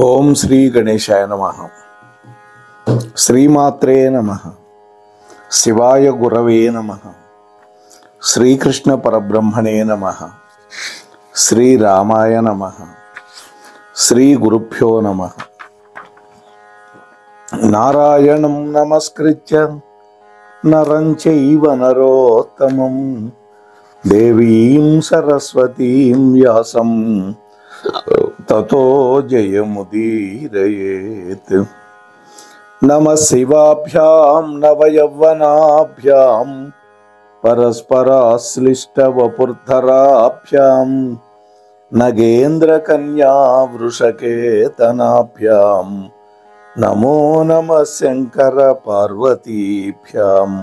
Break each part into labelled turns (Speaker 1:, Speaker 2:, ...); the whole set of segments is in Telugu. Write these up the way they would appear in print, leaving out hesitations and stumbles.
Speaker 1: ఓం శ్రీ గణేశాయ నమః. శ్రీమాత్రే నమః. శివాయ గురవే నమః. శ్రీకృష్ణ పరబ్రహ్మణే నమః. శ్రీరామాయ నమః. శ్రీ గురుభ్యో నమః. నారాయణం నమస్కృత్య నరం చైవ నరోత్తమం దేవీం సరస్వతీం వ్యాసం తతో జయముదీరయేత్. నమః శివాభ్యాం నవయవ్వనాభ్యాం పరస్పరాశ్లిష్టవపుర్ధరాభ్యాం నగేంద్రకన్యా వృషకేతనాభ్యాం నమో నమః శంకర పార్వతీభ్యాం.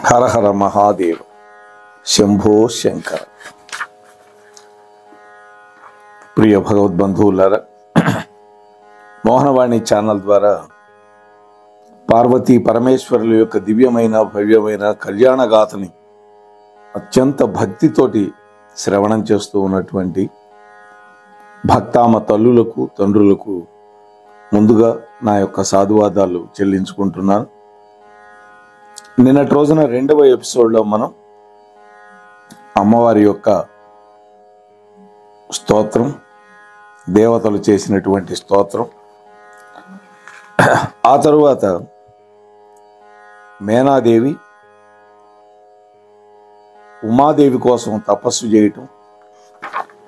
Speaker 1: హర హర మహాదేవ. శంభో శంకర. ప్రియ భగవద్బంధువులారా, మోహనవాణి ఛానల్ ద్వారా పార్వతీ పరమేశ్వరుల యొక్క దివ్యమైన భవ్యమైన కళ్యాణ గాథని అత్యంత భక్తితోటి శ్రవణం చేస్తూ ఉన్నటువంటి భక్తామ తల్లులకు తండ్రులకు ముందుగా నా యొక్క సాధువాదాలు చెల్లించుకుంటున్నాను. నిన్నటి రోజున 2వ ఎపిసోడ్లో మనం అమ్మవారి యొక్క స్తోత్రం, దేవతలు చేసినటువంటి స్తోత్రం, ఆ తరువాత మేనాదేవి ఉమాదేవి కోసం తపస్సు చేయటం,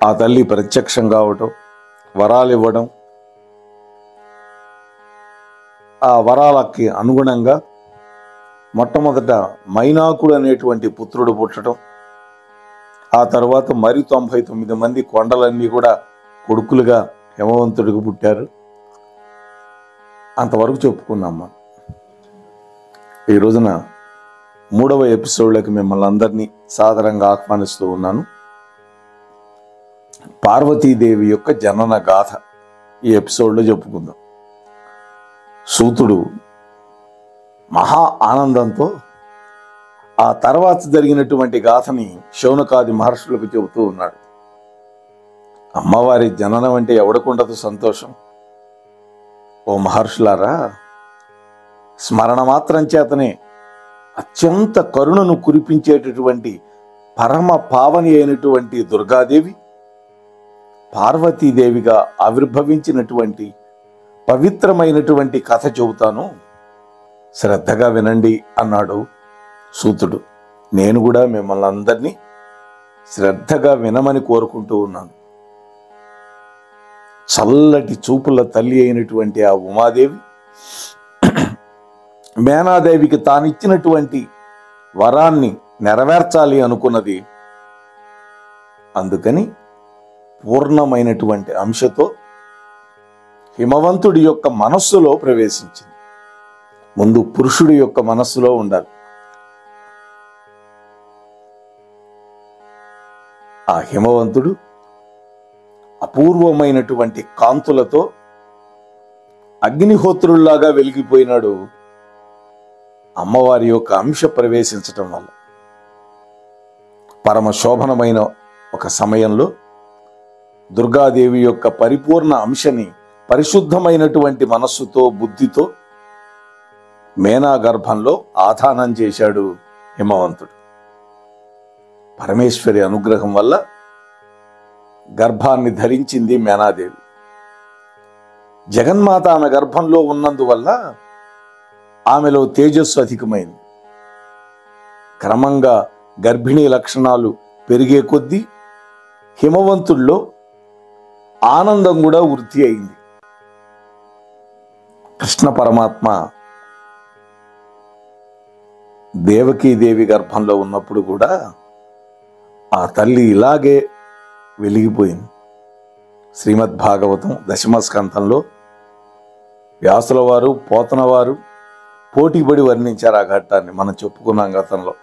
Speaker 1: ఆ తల్లి ప్రత్యక్షం కావటం, వరాలు ఇవ్వడం, ఆ వరాలకి అనుగుణంగా మొట్టమొదట మైనాకుడు అనేటువంటి పుత్రుడు పుట్టడం, ఆ తర్వాత మరి 99 మంది కొండలన్నీ కూడా కొడుకులుగా హిమవంతుడికి పుట్టారు. అంతవరకు చెప్పుకున్నాం మనం. ఈ రోజున 3వ ఎపిసోడ్లోకి మిమ్మల్ని అందరినీ సాదరంగా ఆహ్వానిస్తూ ఉన్నాను. పార్వతీదేవి యొక్క జనన గాథ ఈ ఎపిసోడ్లో చెప్పుకుందాం. సూతుడు మహా ఆనందంతో ఆ తర్వాత జరిగినటువంటి గాథని శౌనకాది మహర్షులకు చెబుతూ ఉన్నాడు. అమ్మవారి జననం అంటే ఎవడకుండదు సంతోషం. ఓ మహర్షులారా, స్మరణ మాత్రం చేతనే అత్యంత కరుణను కురిపించేటటువంటి పరమ పావని అయినటువంటి దుర్గాదేవి పార్వతీదేవిగా ఆవిర్భవించినటువంటి పవిత్రమైనటువంటి కథ చెబుతాను, శ్రద్ధగా వినండి అన్నాడు సూతుడు. నేను కూడా మిమ్మల్ని అందరినీ శ్రద్ధగా వినమని కోరుకుంటూ ఉన్నాను. చల్లటి చూపుల తల్లి అయినటువంటి ఆ ఉమాదేవి మేనాదేవికి తానిచ్చినటువంటి వరాన్ని నెరవేర్చాలి అనుకున్నది. అందుకని పూర్ణమైనటువంటి అంశతో హిమవంతుడి యొక్క మనస్సులో ప్రవేశించింది. ముందు పురుషుడి యొక్క మనస్సులో ఉండాలి. ఆ హిమవంతుడు అపూర్వమైనటువంటి కాంతులతో అగ్నిహోత్రుల్లాగా వెలిగిపోయినాడు. అమ్మవారి యొక్క అంశ ప్రవేశించటం వల్ల పరమ శోభనమైన ఒక సమయంలో దుర్గాదేవి యొక్క పరిపూర్ణ అంశని పరిశుద్ధమైనటువంటి మనస్సుతో బుద్ధితో మేనా గర్భంలో ఆధానం చేశాడు హిమవంతుడు. పరమేశ్వరి అనుగ్రహం వల్ల గర్భాన్ని ధరించింది మేనాదేవి. జగన్మాత ఆమె గర్భంలో ఉన్నందువల్ల ఆమెలో తేజస్సు అధికమైంది. క్రమంగా గర్భిణీ లక్షణాలు పెరిగే కొద్దీ హిమవంతుల్లో ఆనందం కూడా వృద్ధి అయింది. కృష్ణ పరమాత్మ దేవకీదేవి గర్భంలో ఉన్నప్పుడు కూడా ఆ తల్లి ఇలాగే వెలిగిపోయింది. శ్రీమద్భాగవతం 10వ స్కంధంలో వ్యాసుల వారు, పోతన వారు పోటీపడి వర్ణించారు ఆ ఘట్టాన్ని. మనం చెప్పుకున్నాం గతంలో.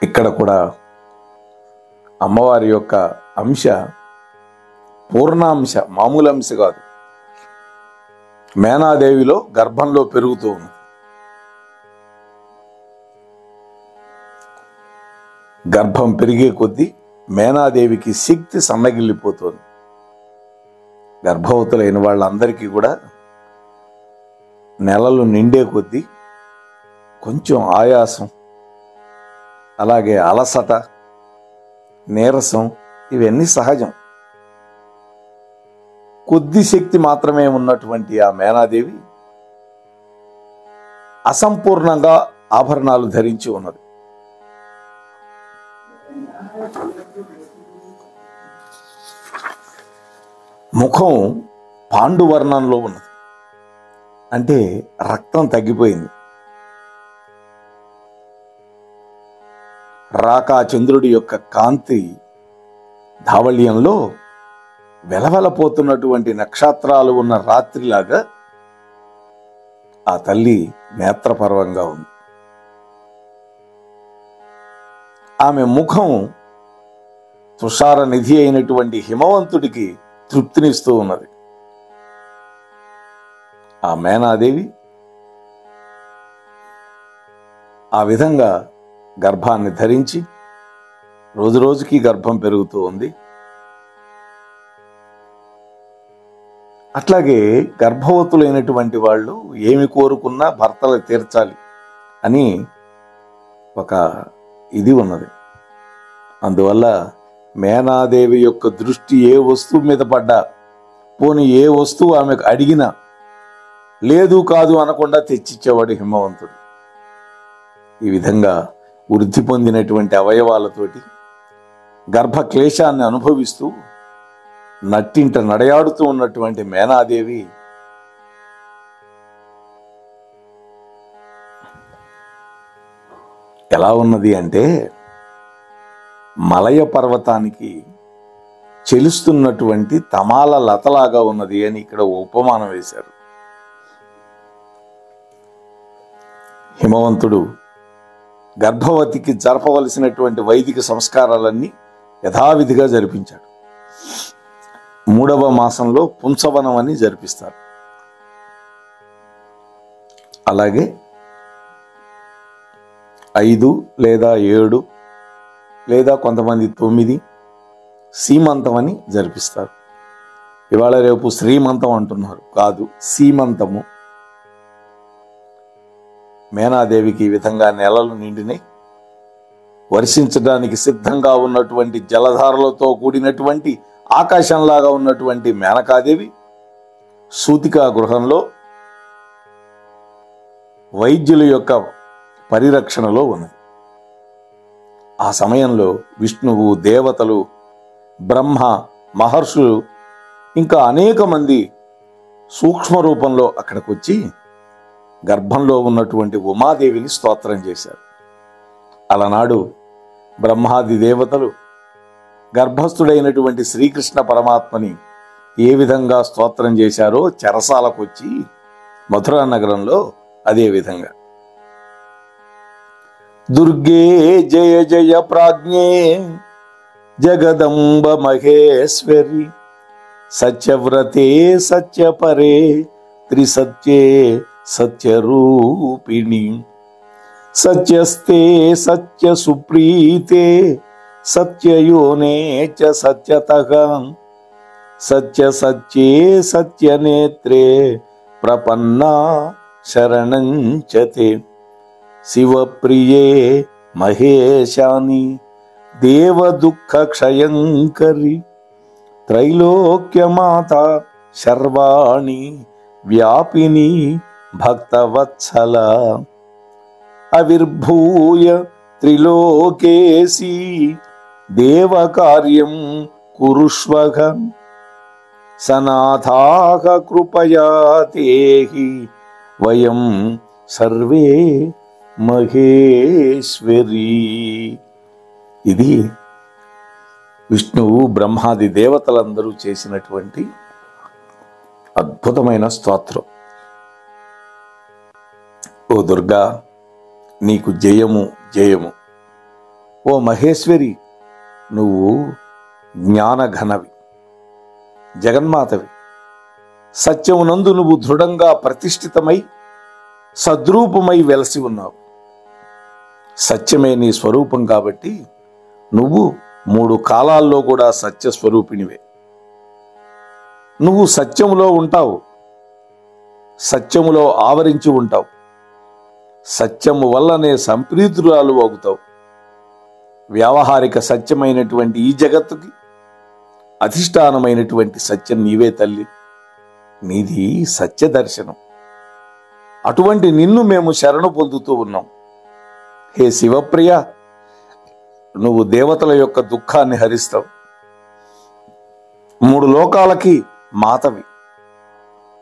Speaker 1: ఇక్కడ కూడా అమ్మవారి యొక్క అంశ పూర్ణాంశ, మామూలు అంశ కాదు, మేనాదేవిలో గర్భంలో పెరుగుతూ ఉంది. గర్భం పెరిగే కొద్దీ మేనాదేవికి శక్తి సన్నగిల్లిపోతోంది. గర్భవతులైన వాళ్ళందరికీ కూడా నెలలు నిండే కొద్దీ కొంచెం ఆయాసం, అలాగే అలసట, నీరసం ఇవన్నీ సహజం. కొద్ది శక్తి మాత్రమే ఉన్నటువంటి ఆ మేనాదేవి అసంపూర్ణంగా ఆభరణాలు ధరించి ఉన్నది. ముఖం పాండువర్ణంలో ఉన్నది, అంటే రక్తం తగ్గిపోయింది. రాకా చంద్రుడి యొక్క కాంతి ధావళ్యంలో వెలవెలపోతున్నటువంటి నక్షత్రాలు ఉన్న రాత్రిలాగా ఆ తల్లి నేత్రపర్వంగా ఉంది. ఆమె ముఖం తుషార నిధి అయినటువంటి హిమవంతుడికి తృప్తినిస్తూ ఉన్నది. ఆ మేనాదేవి ఆ విధంగా గర్భాన్ని ధరించి రోజురోజుకి గర్భం పెరుగుతూ ఉంది. అట్లాగే గర్భవతులైనటువంటి వాళ్ళు ఏమి కోరుకున్నా భర్తలు తీర్చాలి అని ఒక ఇది ఉన్నది. అందువల్ల మేనాదేవి యొక్క దృష్టి ఏ వస్తువు మీద పడ్డా, పోనీ ఏ వస్తువు ఆమెకు అడిగినా లేదు కాదు అనకుండా తెచ్చిచ్చేవాడు హిమవంతుడు. ఈ విధంగా వృద్ధి పొందినటువంటి అవయవాలతోటి గర్భ క్లేశాన్ని అనుభవిస్తూ నట్టింట నడయాడుతూ ఉన్నటువంటి మేనాదేవి ఎలా ఉన్నది అంటే మలయ పర్వతానికి చెలుస్తున్నటువంటి తమాల లతలాగా ఉన్నది అని ఇక్కడ ఉపమానం వేశారు. హిమవంతుడు గర్భవతికి జరపవలసినటువంటి వైదిక సంస్కారాలన్నీ యథావిధిగా జరిపించాడు. 3వ మాసంలో పుంసవనం అని జరిపిస్తారు. అలాగే 5 లేదా 7 లేదా కొంతమంది 9 సీమంతం అని జరిపిస్తారు. ఇవాళ రేపు శ్రీమంతం అంటున్నారు, కాదు సీమంతము. మేనాదేవికి ఈ విధంగా నెలలు నిండినాయి. వర్షించడానికి సిద్ధంగా ఉన్నటువంటి జలధారలతో కూడినటువంటి ఆకాశంలాగా ఉన్నటువంటి మేనకాదేవి సూతికా గృహంలో వైద్యుల యొక్క పరిరక్షణలో ఉన్నది. ఆ సమయంలో విష్ణువు, దేవతలు, బ్రహ్మ, మహర్షులు ఇంకా అనేక మంది సూక్ష్మ రూపంలో అక్కడికి వచ్చి గర్భంలో ఉన్నటువంటి ఉమాదేవిని స్తోత్రం చేశారు. అలనాడు బ్రహ్మాది దేవతలు గర్భస్థుడైనటువంటి శ్రీకృష్ణ పరమాత్మని ఏ విధంగా స్తోత్రం చేశారో చెరసాలకు వచ్చి మథురా నగరంలో అదే విధంగా దుర్గే జయ జయ ప్రాజ్ఞే జగదంబ మహేశ్వరి సత్యవ్రతే సత్యపరే త్రిసత్యే సత్యరూపిణి సత్యస్తే సత్య సుప్రీతే సత్యయోనే చ సత్యతః సత్య సత్యే సత్యనేత్రే ప్రపన్నా శరణం చ తే శివప్రియే మహేశాని దేవ దుఃఖ క్షయంకరి త్రైలోక్యమాత శర్వాణి వ్యాపిని భక్తవత్సల అవిర్భూయ త్రిలోకేసి దేవకార్యం కురుష్వః సనాథాః కృపయా తేహి వయం సర్వే మహేశ్వరీ. ఇది విష్ణువు బ్రహ్మాది దేవతలందరూ చేసినటువంటి అద్భుతమైన స్తోత్రం. ఓ దుర్గా నీకు జయము జయము. ఓ మహేశ్వరి నువ్వు జ్ఞానఘనవి, జగన్మాతవి. సత్యమునందు నువ్వు దృఢంగా ప్రతిష్ఠితమై సద్రూపమై వెలసి ఉన్నావు. సత్యమే నీ స్వరూపం కాబట్టి నువ్వు 3 కాలాల్లో కూడా సత్యస్వరూపిణివే. నువ్వు సత్యములో ఉంటావు, సత్యములో ఆవరించి ఉంటావు, సత్యము వల్లనే సంప్రీతురాలు అవుతావు. వ్యావహారిక సత్యమైనటువంటి ఈ జగత్తుకి అధిష్టానమైనటువంటి సత్యం నీవే తల్లి. నీది సత్య దర్శనం. అటువంటి నిన్ను మేము శరణు పొందుతూ ఉన్నాం. హే శివప్రియ, నువ్వు దేవతల యొక్క దుఃఖాన్ని హరిస్తావు. 3 లోకాలకి మాతవి,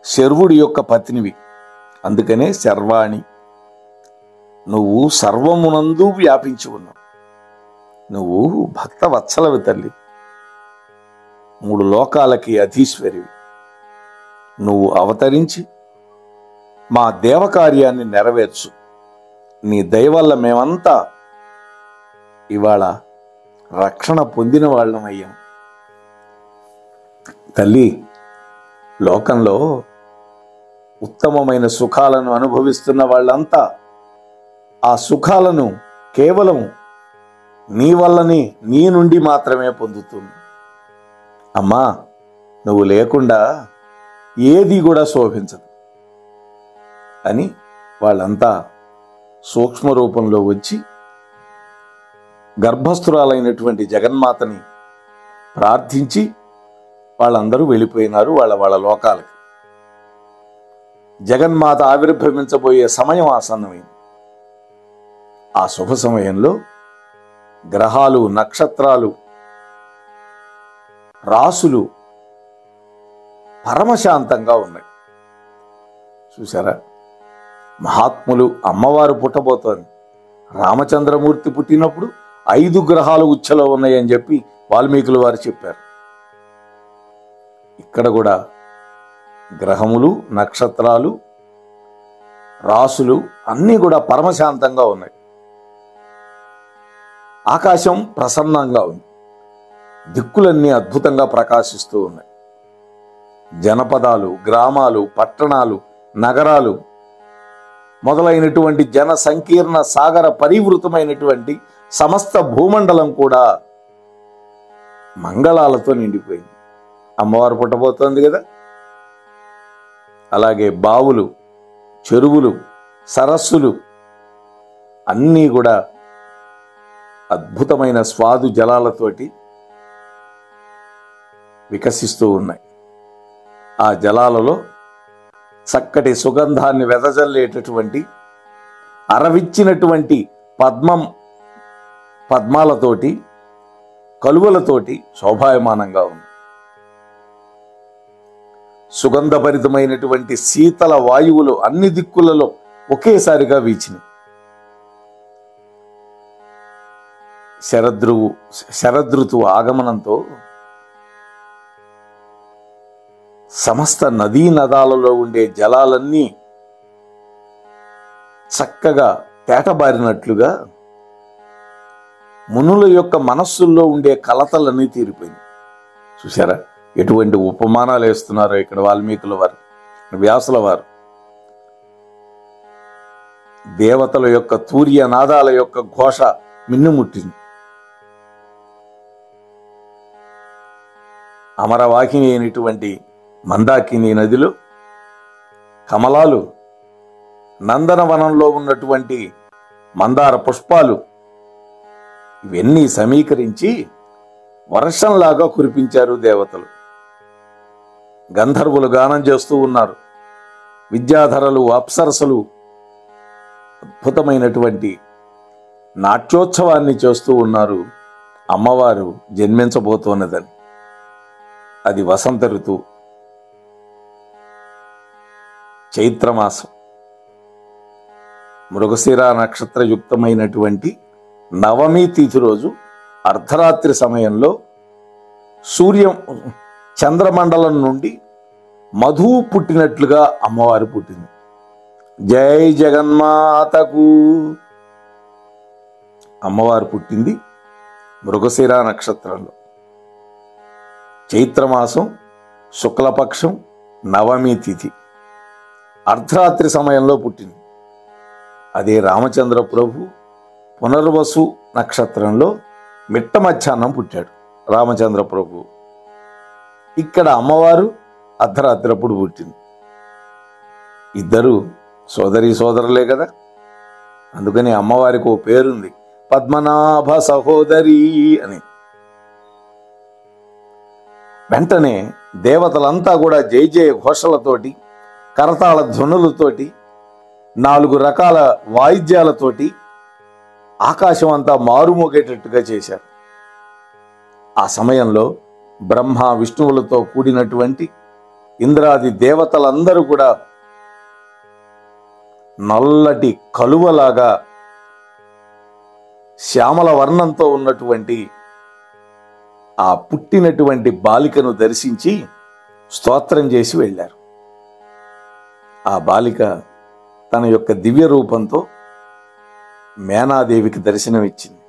Speaker 1: శర్వుడి యొక్క పత్నివి. అందుకనే శర్వాణి. నువ్వు సర్వమునందు వ్యాపించి ఉన్నావు. నువ్వు భక్త వత్సలవి తల్లి. 3 లోకాలకి అధీశ్వరివి. నువ్వు అవతరించి మా దేవకార్యాన్ని నెరవేర్చు. నీ దయ వల్ల మేమంతా ఇవాళ రక్షణ పొందిన వాళ్ళమయ్యాం. తల్లి, లోకంలో ఉత్తమమైన సుఖాలను అనుభవిస్తున్న వాళ్ళంతా ఆ సుఖాలను కేవలం నీ వల్లనే, నీ నుండి మాత్రమే పొందుతుంది. అమ్మా, నువ్వు లేకుండా ఏది కూడా శోభించదు అని వాళ్ళంతా సూక్ష్మ రూపంలో వచ్చి గర్భస్థురాలైనటువంటి జగన్మాతని ప్రార్థించి వాళ్ళందరూ వెళ్ళిపోయినారు వాళ్ళ లోకాలకి. జగన్మాత ఆవిర్భవించబోయే సమయం ఆసన్నమైంది. ఆ శుభ సమయంలో గ్రహాలు, నక్షత్రాలు, రాసులు పరమశాంతంగా ఉన్నాయి. చూసారా, మహాత్ములు అమ్మవారు పుట్టబోతోంది. రామచంద్రమూర్తి పుట్టినప్పుడు 5 గ్రహాలు ఉచ్ఛలో ఉన్నాయని చెప్పి వాల్మీకులు వారు చెప్పారు. ఇక్కడ కూడా గ్రహములు, నక్షత్రాలు, రాసులు అన్నీ కూడా పరమశాంతంగా ఉన్నాయి. ఆకాశం ప్రసన్నంగా ఉంది. దిక్కులన్నీ అద్భుతంగా ప్రకాశిస్తూ ఉన్నాయి. జనపదాలు, గ్రామాలు, పట్టణాలు, నగరాలు మొదలైనటువంటి జన సంకీర్ణ సాగర పరివృతమైనటువంటి సమస్త భూమండలం కూడా మంగళాలతో నిండిపోయింది. అమ్మవారు పుట్టబోతోంది కదా. అలాగే బావులు, చెరువులు, సరస్సులు అన్నీ కూడా అద్భుతమైన స్వాదు జలాలతోటి వికసిస్తూ ఉన్నాయి. ఆ జలాలలో చక్కటి సుగంధాన్ని వెదజల్లేటటువంటి అరవిచ్చినటువంటి పద్మాలతోటి, కలువలతోటి శోభాయమానంగా ఉంది. సుగంధభరితమైనటువంటి శీతల వాయువులు అన్ని దిక్కులలో ఒకేసారిగా వీచినాయి. శరదృతువు ఆగమనంతో సమస్త నదీ నదాలలో ఉండే జలాలన్నీ చక్కగా తేటబారినట్లుగా మునుల యొక్క మనస్సుల్లో ఉండే కలతలన్నీ తీరిపోయింది. చూసారా ఎటువంటి ఉపమానాలు వేస్తున్నారో ఇక్కడ వాల్మీకుల వారు, వ్యాసుల వారు. దేవతల యొక్క తూర్య నాదాల యొక్క ఘోష మిన్నుముట్టింది. అమరవాహిని అయినటువంటి మందాకిని నదిలో కమలాలు, నందనవనంలో ఉన్నటువంటి మందార పుష్పాలు ఇవన్నీ సమీకరించి వర్షంలాగా కురిపించారు దేవతలు. గంధర్వులు గానం చేస్తూ ఉన్నారు. విద్యాధరలు, అప్సరసలు అద్భుతమైనటువంటి నాట్యోత్సవాన్ని చేస్తూ ఉన్నారు. అమ్మవారు జన్మించబోతున్నదని. అది వసంత ఋతువు, చైత్రమాసం, మృగశిర నక్షత్రయుక్తమైనటువంటి నవమి తిథి రోజు అర్ధరాత్రి సమయంలో చంద్రమండలం నుండి మధువు పుట్టినట్లుగా అమ్మవారు పుట్టింది. జై జగన్మాతకు. అమ్మవారు పుట్టింది మృగశిర నక్షత్రంలో, చైత్రమాసం, శుక్లపక్షం, నవమి తిథి, అర్ధరాత్రి సమయంలో పుట్టింది. అదే రామచంద్ర ప్రభు పునర్వసు నక్షత్రంలో మిట్ట మధ్యాహ్నం పుట్టాడు రామచంద్ర ప్రభు. ఇక్కడ అమ్మవారు అర్ధరాత్రప్పుడు పుట్టింది. ఇద్దరు సోదరీ సోదరులే కదా, అందుకని అమ్మవారికి ఓ పేరుంది, పద్మనాభ సహోదరి అని. వెంటనే దేవతలంతా కూడా జయ జయ ఘోషలతోటి, కరతాళ ధ్వనులతోటి, 4 రకాల వాయిద్యాలతోటి ఆకాశం అంతా మారుమోగేటట్టుగా చేశారు. ఆ సమయంలో బ్రహ్మ విష్ణువులతో కూడినటువంటి ఇంద్రాది దేవతలందరూ కూడా నల్లటి కలువలాగా శ్యామల వర్ణంతో ఉన్నటువంటి ఆ పుట్టినటువంటి బాలికను దర్శించి స్తోత్రం చేసి వెళ్ళారు. ఆ బాలిక తన యొక్క దివ్య రూపంతో మేనాదేవికి దర్శనమిచ్చింది.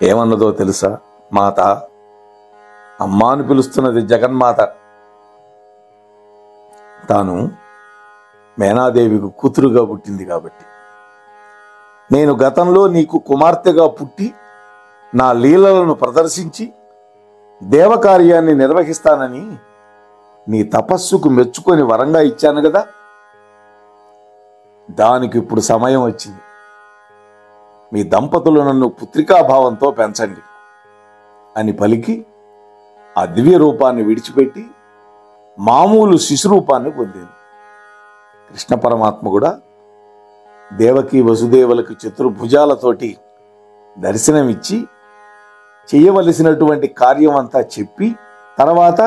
Speaker 1: ఏమన్నదో తెలుసా? మాత, అమ్మా అని పిలుస్తున్నది జగన్మాత. తాను మేనాదేవికి కూతురుగా పుట్టింది కాబట్టి, నేను గతంలో నీకు కుమార్తెగా పుట్టి నా లీలలను ప్రదర్శించి దేవకార్యాన్ని నిర్వహిస్తానని నీ తపస్సుకు మెచ్చుకొని వరంగా ఇచ్చాను కదా, దానికి ఇప్పుడు సమయం వచ్చింది. మీ దంపతులు నన్ను పుత్రికాభావంతో పెంచండి అని పలికి ఆ దివ్య రూపాన్ని విడిచిపెట్టి మామూలు శిశురూపాన్ని పొందింది. కృష్ణ పరమాత్మ కూడా దేవకి వసుదేవులకు చతుర్భుజాలతోటి దర్శనమిచ్చి చేయవలసినటువంటి కార్యం అంతా చెప్పి తర్వాత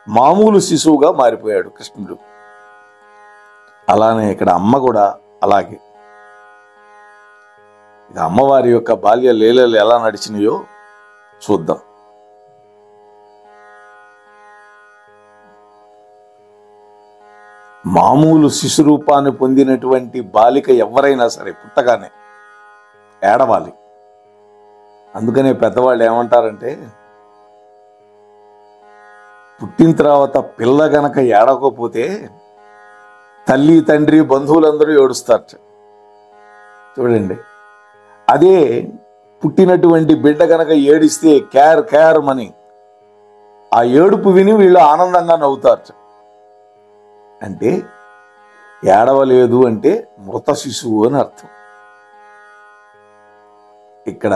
Speaker 1: మామూలు శిశువుగా మారిపోయాడు కృష్ణుడు. అలానే ఇక్కడ అమ్మ కూడా అలాగే. ఇక అమ్మవారి యొక్క బాల్య లీలలు ఎలా నడిచినాయో చూద్దాం. మామూలు శిశు రూపాన్ని పొందినటువంటి బాలిక ఎవరైనా సరే పుట్టగానే ఏడవాలి. అందుకనే పెద్దవాళ్ళు ఏమంటారంటే, పుట్టిన తర్వాత పిల్ల గనక ఏడవకపోతే తల్లి తండ్రి బంధువులందరూ ఏడుస్తారు. చూడండి, అదే పుట్టినటువంటి బిడ్డ గనక ఏడిస్తే క్యార్ క్యార్ అని ఆ ఏడుపు విని వీళ్ళు ఆనందంగా నవ్వుతారు. అంటే ఏడవలేదు అంటే మృత శిశువు అని అర్థం. ఇక్కడ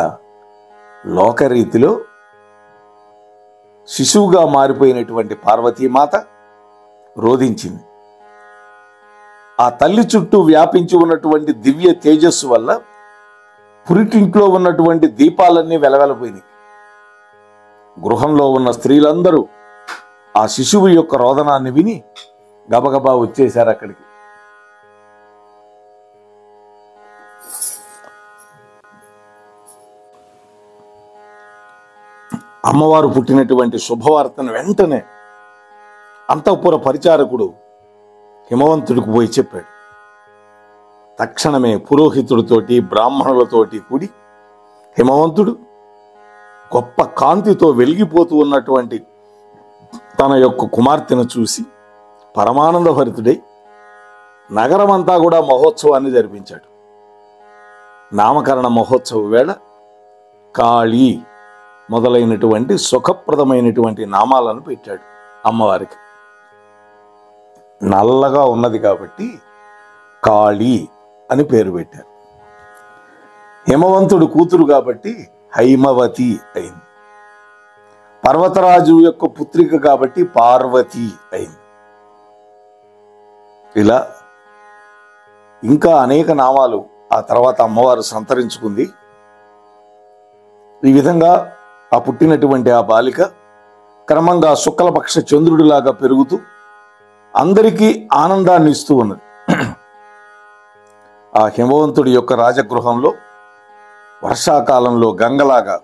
Speaker 1: లోకరీతిలో శిశువుగా మారిపోయినటువంటి పార్వతీమాత రోధించింది. ఆ తల్లి చుట్టూ వ్యాపించి ఉన్నటువంటి దివ్య తేజస్సు వల్ల పురిటింట్లో ఉన్నటువంటి దీపాలన్నీ వెలవెలపోయినాయి. గృహంలో ఉన్న స్త్రీలందరూ ఆ శిశువు యొక్క రోదనాన్ని విని గబగబా వచ్చేశారు అక్కడికి. అమ్మవారు పుట్టినటువంటి శుభవార్తను వెంటనే అంతఃపుర పరిచారకుడు హిమవంతుడికి పోయి చెప్పాడు. తక్షణమే పురోహితుడితోటి బ్రాహ్మణులతోటి కూడి హిమవంతుడు గొప్ప కాంతితో వెలిగిపోతూ ఉన్నటువంటి తన యొక్క కుమార్తెను చూసి పరమానంద భరితుడై నగరమంతా కూడా మహోత్సవాన్ని జరిపించాడు. నామకరణ మహోత్సవ వేళ కాళీ మొదలైనటువంటి సుఖప్రదమైనటువంటి నామాలను పెట్టాడు అమ్మవారికి. నల్లగా ఉన్నది కాబట్టి కాళీ అని పేరు పెట్టారు. హిమవంతుడు కూతురు కాబట్టి హైమవతి అయింది. పర్వతరాజు యొక్క పుత్రిక కాబట్టి పార్వతి అయింది. ఇలా ఇంకా అనేక నామాలు ఆ తర్వాత అమ్మవారు సంతరించుకుంది. ఈ విధంగా ఆ పుట్టినటువంటి ఆ బాలిక క్రమంగా శుక్లపక్ష చంద్రుడిలాగా పెరుగుతూ అందరికీ ఆనందాన్ని ఇస్తూ ఉన్నది. ఆ హిమవంతుడి యొక్క రాజగృహంలో వర్షాకాలంలో గంగలాగా,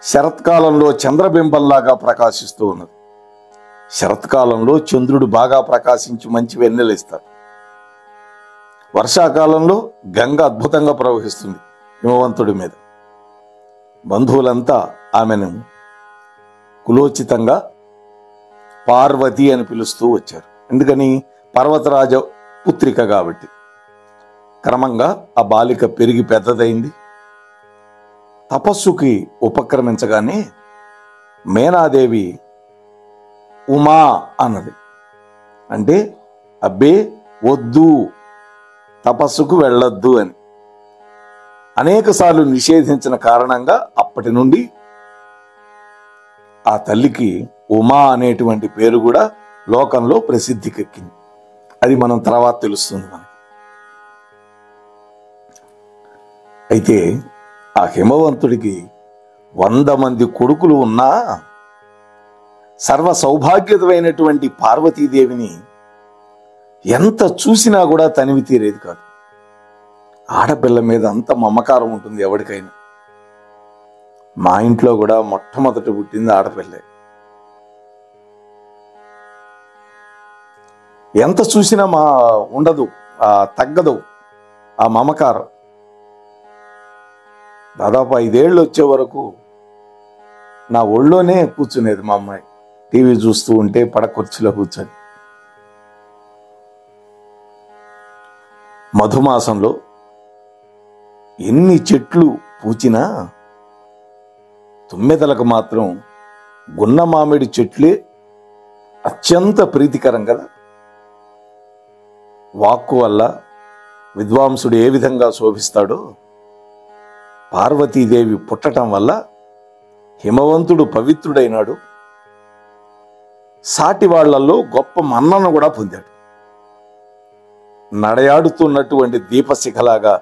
Speaker 1: శరత్కాలంలో చంద్రబింబంలాగా ప్రకాశిస్తూ ఉన్నది. శరత్కాలంలో చంద్రుడు బాగా ప్రకాశించి మంచి వెన్నెలు ఇస్తారు. వర్షాకాలంలో గంగ అద్భుతంగా ప్రవహిస్తుంది హిమవంతుడి మీద. బంధువులంతా ఆమెను కులోచితంగా పార్వతి అని పిలుస్తూ వచ్చారు. ఎందుకని? పర్వతరాజ పుత్రిక కాబట్టి. క్రమంగా ఆ బాలిక పెరిగి పెద్దదైంది. తపస్సుకి ఉపక్రమించగానే మేనాదేవి ఉమా అన్నది. అంటే అబ్బే వద్దు, తపస్సుకు వెళ్ళొద్దు అని అనేకసార్లు నిషేధించిన కారణంగా అప్పటి నుండి ఆ తల్లికి ఉమా అనేటువంటి పేరు కూడా లోకంలో ప్రసిద్ధికెక్కింది. అది మనం తర్వాత తెలుస్తుంది మనకి. అయితే ఆ హిమవంతుడికి 100 మంది కొడుకులు ఉన్నా సర్వ సౌభాగ్యతమైనటువంటి పార్వతీదేవిని ఎంత చూసినా కూడా తనివి తీరేది కాదు. ఆడపిల్ల మీద అంత మమకారం ఉంటుంది ఎవరికైనా. మా ఇంట్లో కూడా మొట్టమొదట పుట్టింది ఆడపిల్లే. ఎంత చూసినా ఉండదు, తగ్గదు ఆ మమకారం. దాదాపు 5 ఏళ్ళు వచ్చే వరకు నా ఒళ్ళోనే కూర్చునేది మా అమ్మాయి, టీవీ చూస్తూ ఉంటే పడకుర్చీలో కూర్చొని. మధుమాసంలో ఎన్ని చెట్లు పూచినా తుమ్మెదలకు మాత్రం గున్న మామిడి చెట్లే అత్యంత ప్రీతికరం కదా. వాక్కు వల్ల విద్వాంసుడు ఏ విధంగా శోభిస్తాడో, పార్వతీదేవి పుట్టటం వల్ల హిమవంతుడు పవిత్రుడైనాడు. సాటి వాళ్లలో గొప్ప మన్నను కూడా పొందాడు. నడయాడుతున్నటువంటి దీపశిఖలాగా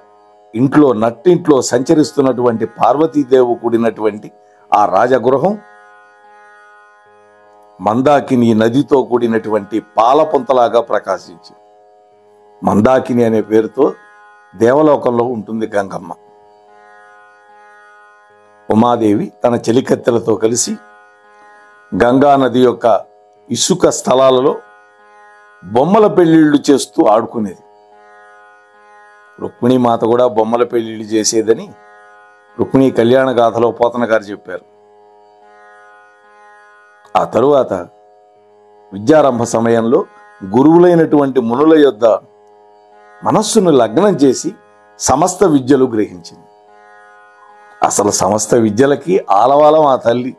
Speaker 1: నట్టింట్లో సంచరిస్తున్నటువంటి పార్వతీదేవి కూడినటువంటి ఆ రాజగృహం మందాకిని నదితో కూడినటువంటి పాలపొంతలాగా ప్రకాశించింది. మందాకిని అనే పేరుతో దేవలోకంలో ఉంటుంది గంగమ్మ. ఉమాదేవి తన చెలికత్తెలతో కలిసి గంగా నది యొక్క ఇసుక స్థలాలలో బొమ్మల పెళ్లిళ్లు చేస్తూ ఆడుకునేది. రుక్మిణీమాత కూడా బొమ్మల పెళ్లిళ్లు చేసేదని రుక్మిణీ కళ్యాణ గాథలో పోతన గారు చెప్పారు. ఆ తరువాత విద్యారంభ సమయంలో గురువులైనటువంటి మునుల యొద్ద మనస్సును లగ్నం చేసి సమస్త విద్యలు గ్రహించింది. అసలు సమస్త విద్యలకి ఆలవాలం ఆ తల్లి.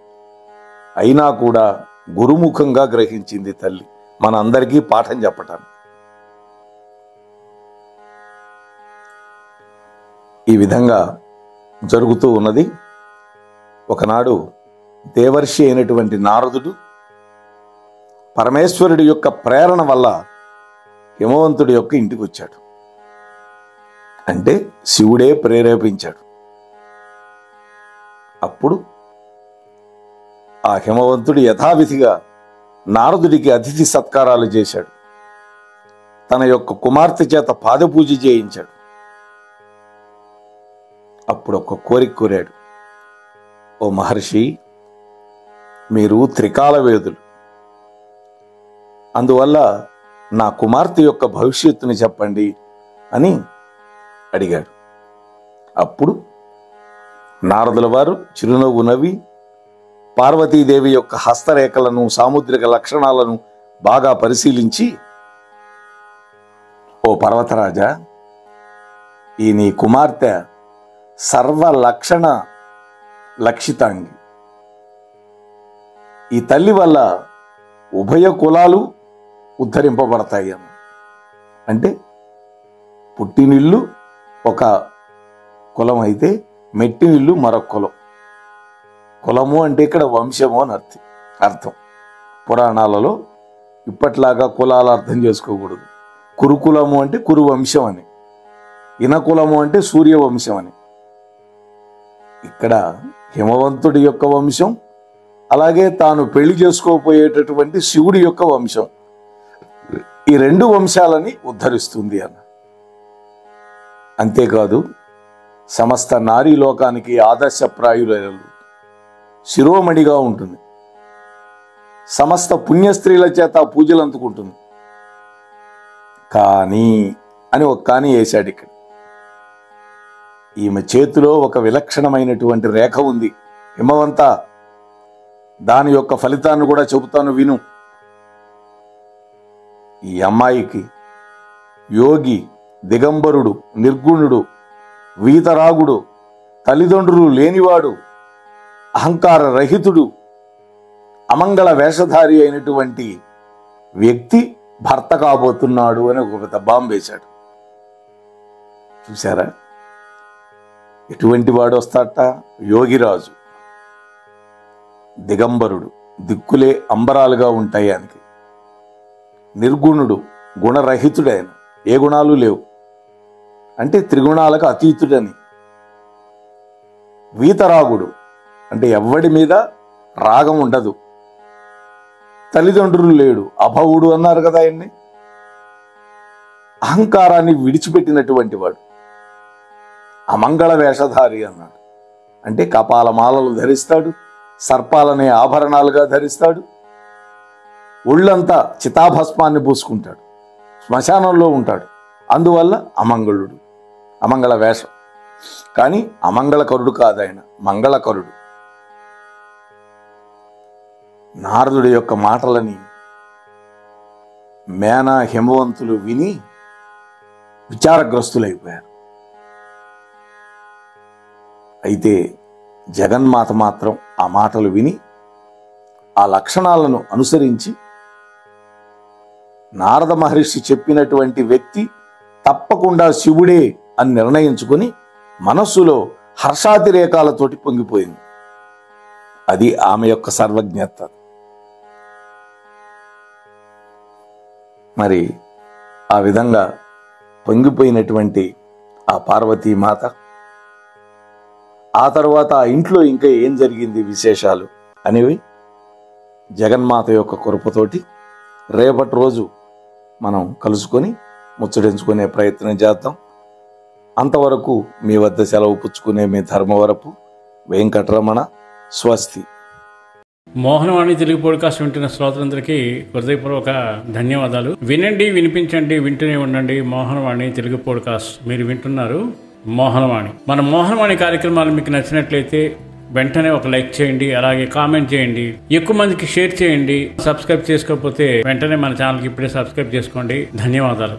Speaker 1: అయినా కూడా గురుముఖంగా గ్రహించింది తల్లి మన అందరికీ పాఠం చెప్పటానికి. ఈ విధంగా జరుగుతూ ఉన్నది. ఒకనాడు దేవర్షి అయినటువంటి నారదుడు పరమేశ్వరుడి యొక్క ప్రేరణ వల్ల హిమవంతుడి యొక్క ఇంటికి వచ్చాడు. అంటే శివుడే ప్రేరేపించాడు. అప్పుడు ఆ హిమవంతుడు యథావిధిగా నారదుడికి అతిథి సత్కారాలు చేశాడు. తన యొక్క కుమార్తె చేత పాదపూజ చేయించాడు. అప్పుడు ఒక కోరిక కోరాడు. ఓ మహర్షి, మీరు త్రికాల వేదులు, అందువల్ల నా కుమార్తె యొక్క భవిష్యత్తుని చెప్పండి అని అడిగాడు. అప్పుడు నారదుల వారు చిరునవ్వు నవ్వి పార్వతీదేవి యొక్క హస్తరేఖలను సాముద్రిక లక్షణాలను బాగా పరిశీలించి, ఓ పర్వతరాజా, ఈ నీ కుమార్తె సర్వలక్షణ లక్షితాంగి. ఈ తల్లి వల్ల ఉభయ కులాలు ఉద్ధరింపబడతాయి అన్న. అంటే పుట్టినిల్లు ఒక కులం అయితే మెట్టినిల్లు మరొక కులం. కులము అంటే ఇక్కడ వంశము అని అర్థం. పురాణాలలో ఇప్పట్లాగా కులాలు అర్థం చేసుకోకూడదు. కురుకులము అంటే కురువంశం అని, ఇనకులము అంటే సూర్యవంశం అని. ఇక్కడ హిమవంతుడి యొక్క వంశం, అలాగే తాను పెళ్లి చేసుకోపోయేటటువంటి శివుడి యొక్క వంశం, ఈ 2 వంశాలని ఉద్ధరిస్తుంది అన్న. అంతేకాదు సమస్త నారీ లోకానికి ఆదర్శప్రాయులు, శిరోమణిగా ఉంటుంది. సమస్త పుణ్యస్త్రీల చేత పూజలు అందుకుంటుంది. కానీ అని ఒక కానీ వేశాడు ఇక్కడ. ఈమె చేతిలో ఒక విలక్షణమైనటువంటి రేఖ ఉంది. హిమవంత, దాని యొక్క ఫలితాన్ని కూడా చెబుతాను విను. ఈ అమ్మాయికి యోగి, దిగంబరుడు, నిర్గుణుడు, వీతరాగుడు, తల్లిదండ్రులు లేనివాడు, అహంకార రహితుడు, అమంగళ వేషధారి అయినటువంటి వ్యక్తి భర్త కాబోతున్నాడు అని ఒక పెద్ద బాంబు వేశాడు. చూసారా ఎటువంటి వాడు వస్తాట? యోగిరాజు, దిగంబరుడు, దిక్కులే అంబరాలుగా ఉంటాయి ఆయనకి. నిర్గుణుడు, గుణరహితుడైన, ఏ గుణాలు లేవు, అంటే త్రిగుణాలకు అతీతుడని. వీతరాగుడు, అంటే ఎవ్వడి మీద రాగం ఉండదు. తల్లిదండ్రులు లేడు, అభవుడు అన్నారు కదా ఆయన్ని. అహంకారాన్ని విడిచిపెట్టినటువంటి వాడు. అమంగళ వేషధారి అన్నాడు, అంటే కపాలమాలలు ధరిస్తాడు, సర్పాలనే ఆభరణాలుగా ధరిస్తాడు, ఒళ్ళంతా చితాభస్మాన్ని పూసుకుంటాడు, శ్మశానంలో ఉంటాడు. అందువల్ల అమంగళుడు, అమంగళ వేషం. కానీ అమంగళకరుడు కాదు ఆయన, మంగళకరుడు. నారదుడి యొక్క మాటలని మేనా హిమవంతులు విని విచారగ్రస్తులైపోయారు. అయితే జగన్మాత మాత్రం ఆ మాటలు విని ఆ లక్షణాలను అనుసరించి నారద మహర్షి చెప్పినటువంటి వ్యక్తి తప్పకుండా శివుడే అని నిర్ణయించుకొని మనస్సులో హర్షాతిరేకాలతోటి పొంగిపోయింది. అది ఆమె యొక్క సర్వజ్ఞత. మరి ఆ విధంగా పొంగిపోయినటువంటి ఆ పార్వతీమాత ఆ తర్వాత ఆ ఇంట్లో ఇంకా ఏం జరిగింది విశేషాలు అనేవి జగన్మాత యొక్క కృపతోటి రేపటి రోజు మనం కలుసుకొని ముచ్చటించుకునే ప్రయత్నం చేద్దాం. అంతవరకు మీ వద్ద సెలవు పుచ్చుకునే మీ ధర్మవరపు వెంకటరమణ. స్వస్తి.
Speaker 2: మోహనవాణి తెలుగు పాడ్కాస్ట్ వింటున్న శ్రోతలందరికీ హృదయపూర్వక ధన్యవాదాలు. వినండి, వినిపించండి, వింటూనే ఉండండి మోహనవాణి తెలుగు పాడ్కాస్ట్. మీరు వింటున్నారు మోహనవాణి. మన మోహనవాణి కార్యక్రమాలు మీకు నచ్చినట్లయితే వెంటనే ఒక లైక్ చేయండి, అలాగే కామెంట్ చేయండి, ఎక్కువ మందికి షేర్ చేయండి. సబ్స్క్రైబ్ చేసుకోకపోతే వెంటనే మన ఛానల్కి ఇప్పుడే సబ్స్క్రైబ్ చేసుకోండి. ధన్యవాదాలు.